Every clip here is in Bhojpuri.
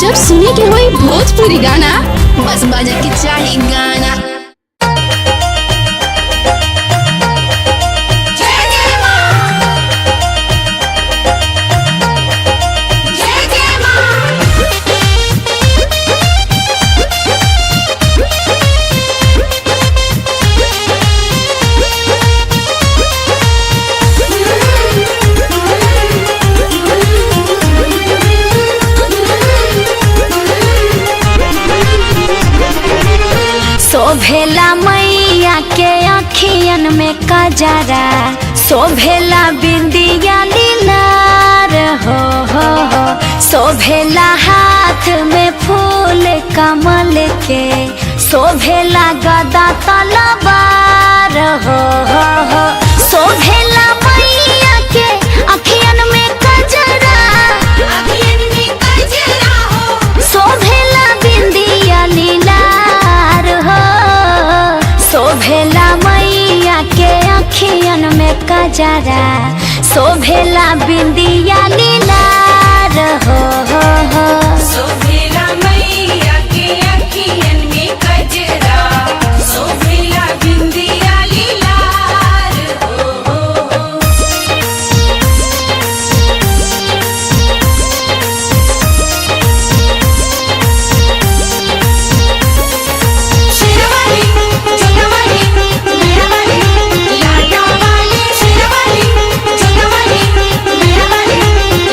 जब सुने के होई भोजपुरी गाना, बस बजे के चाही गाना। शोभेला मैया के अखियन में कजरा, शोभेला बिंदिया लीलार हो। शोभेला हाथ में फूल कमल के, शोभेला गदा तलवार हो। शोभेला मैया के अखियन में कजरा, शोभेला बिंदिया लीलार हो। शोभेला मैया के अखियन में कजरा, शोभेला बिंदिया लीलार हो। शोभेला मैया के अखियन में कजरा, शोभेला बिंदिया लीलार हो। शेरवाली चोटवाली मेहरवाली लाटा वाली, शेरवाली चोटवाली मेहरवाली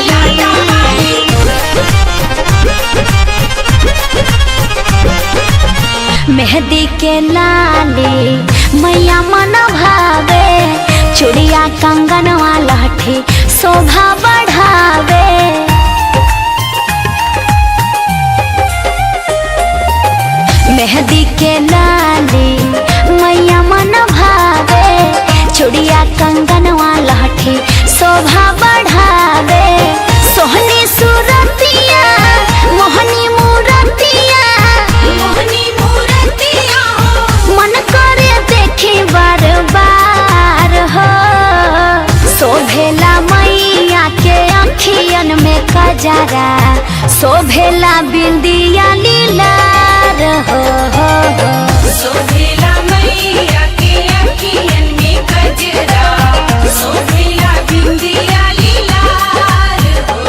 लाटा वाली। मेहंदी के लाली मैया मन भावे, चूड़िया कंगनवा लहठी शोभा बढ़ावे। मेहंदी के लाली मैया मन भावे, चूड़िया कंगनवा लहठी शोभा बढ़ावे। सोहनी सूरतिया मोहनी मूरतिया, मोहनी मूरतिया हो, मन करे देखी बार बार हो। शोभेला मैया के अखियन में कजरा, शोभेला बिंदिया लीलार हो। शोभेला मैया के अखियन में कजरा, शोभेला बिंदिया लीलार हो।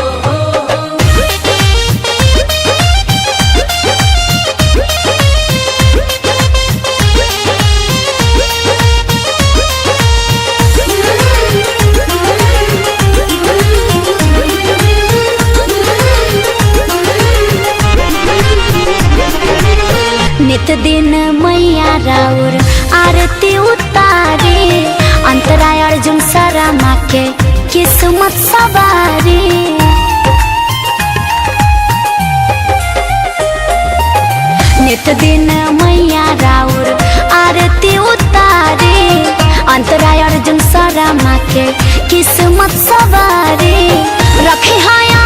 नित दिन मैया राउर आरती उतारी, अंतरा अर्जुन शर्मा के किस्मत सवारी। नित दिन मैया राउर आरती उतारी, अंतरा अर्जुन शर्मा के किस्मत सवारी। रखे हाया